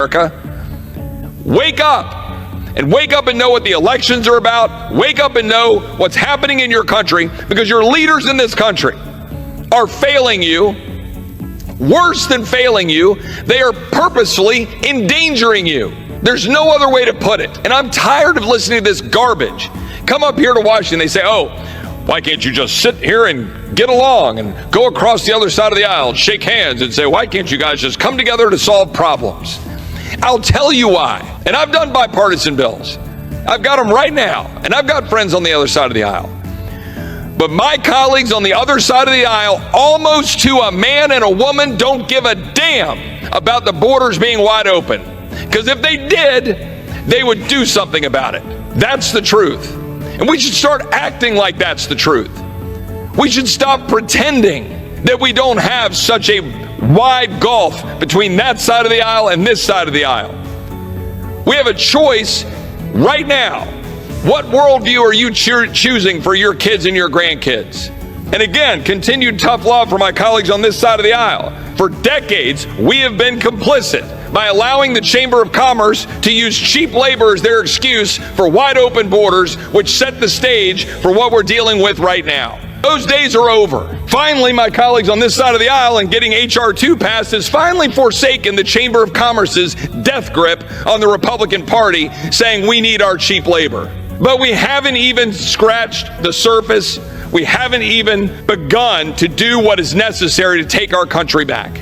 America, wake up and know what the elections are about. Wake up and know what's happening in your country, because your leaders in this country are failing you. Worse than failing you, they are purposefully endangering you. There's no other way to put it. And I'm tired of listening to this garbage. Come up here to Washington, they say, oh, why can't you just sit here and get along and go across the other side of the aisle and shake hands and say, why can't you guys just come together to solve problems? I'll tell you why. And I've done bipartisan bills. I've got them right now. And I've got friends on the other side of the aisle. But my colleagues on the other side of the aisle, almost to a man and a woman, don't give a damn about the borders being wide open. Because if they did, they would do something about it. That's the truth. And we should start acting like that's the truth. We should stop pretending that we don't have such a wide gulf between that side of the aisle and this side of the aisle. We have a choice right now. What worldview are you choosing for your kids and your grandkids? And again, continued tough love for my colleagues on this side of the aisle. For decades, we have been complicit by allowing the Chamber of Commerce to use cheap labor as their excuse for wide open borders, which set the stage for what we're dealing with right now. Those days are over. Finally, my colleagues on this side of the aisle, and getting H.R. 2 passed, has finally forsaken the Chamber of Commerce's death grip on the Republican Party, saying we need our cheap labor. But we haven't even scratched the surface. We haven't even begun to do what is necessary to take our country back.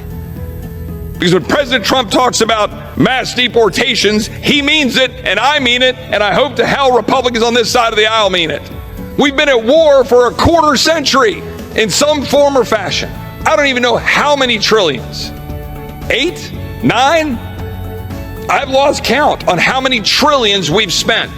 Because when President Trump talks about mass deportations, he means it, and I mean it, and I hope to hell Republicans on this side of the aisle mean it. We've been at war for a quarter century in some form or fashion. I don't even know how many trillions. 8? 9? I've lost count on how many trillions we've spent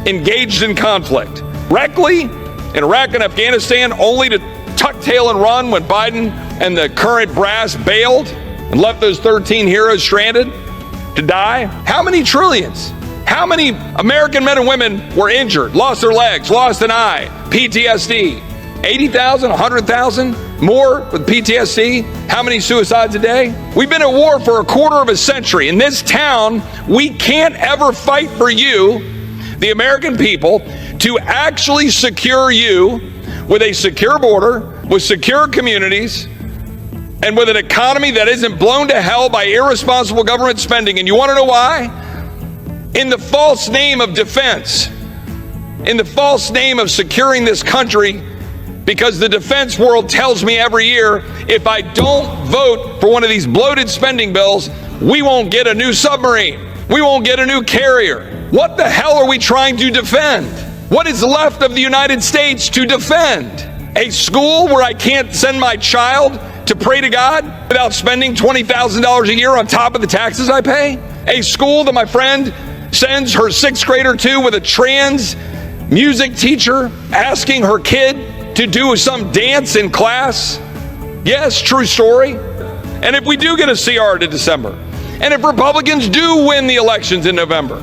engaged in conflict. Directly in Iraq and Afghanistan, only to tuck tail and run when Biden and the current brass bailed and left those 13 heroes stranded to die. How many trillions? How many American men and women were injured, lost their legs, lost an eye, PTSD? 80,000, 100,000 more with PTSD? How many suicides a day? We've been at war for a quarter of a century. In this town, we can't ever fight for you, the American people, to actually secure you with a secure border, with secure communities, and with an economy that isn't blown to hell by irresponsible government spending. And you want to know why? In the false name of defense, in the false name of securing this country, because the defense world tells me every year, if I don't vote for one of these bloated spending bills, we won't get a new submarine. We won't get a new carrier. What the hell are we trying to defend? What is left of the United States to defend? A school where I can't send my child to pray to God without spending $20,000 a year on top of the taxes I pay? A school that my friend sends her 6th grader to with a trans music teacher asking her kid to do some dance in class? Yes, true story. And if we do get a CR to December, and if Republicans do win the elections in November,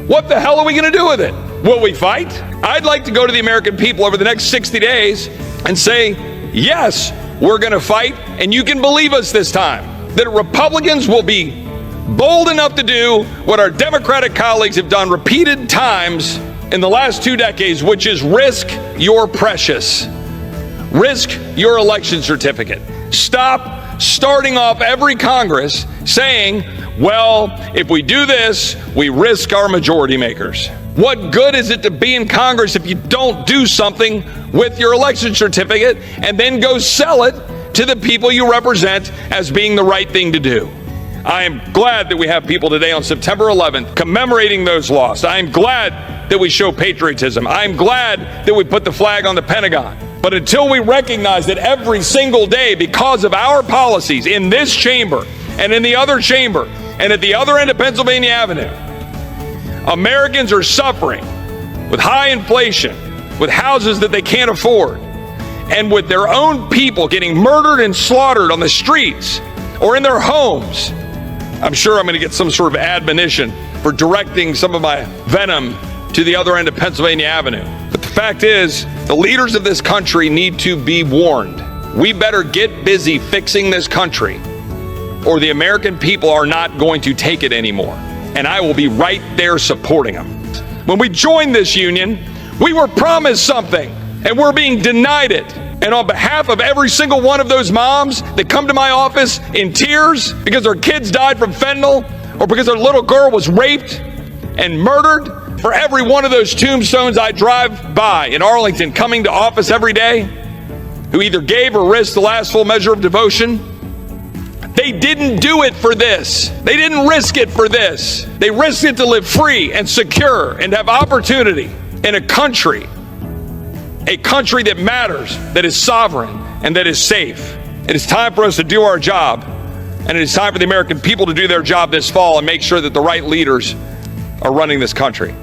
what the hell are we going to do with it? Will we fight? I'd like to go to the American people over the next 60 days and say, yes, we're going to fight, and you can believe us this time, that Republicans will be bold enough to do what our Democratic colleagues have done repeated times in the last 2 decades, which is risk your precious. Risk your election certificate. Stop starting off every Congress saying, well, if we do this, we risk our majority makers. What good is it to be in Congress if you don't do something with your election certificate and then go sell it to the people you represent as being the right thing to do? I am glad that we have people today on September 11th commemorating those lost. I am glad that we show patriotism. I'm glad that we put the flag on the Pentagon. But until we recognize that every single day, because of our policies in this chamber and in the other chamber and at the other end of Pennsylvania Avenue, Americans are suffering with high inflation, with houses that they can't afford, and with their own people getting murdered and slaughtered on the streets or in their homes. I'm sure I'm going to get some sort of admonition for directing some of my venom to the other end of Pennsylvania Avenue. But the fact is, the leaders of this country need to be warned. We better get busy fixing this country or the American people are not going to take it anymore. And I will be right there supporting them. When we joined this union, we were promised something, and we're being denied it. And on behalf of every single one of those moms that come to my office in tears because their kids died from fentanyl or because their little girl was raped and murdered, for every one of those tombstones I drive by in Arlington coming to office every day, who either gave or risked the last full measure of devotion, they didn't do it for this. They didn't risk it for this. They risked it to live free and secure and have opportunity in a country that matters, that is sovereign, and that is safe. It is time for us to do our job, and it is time for the American people to do their job this fall and make sure that the right leaders are running this country.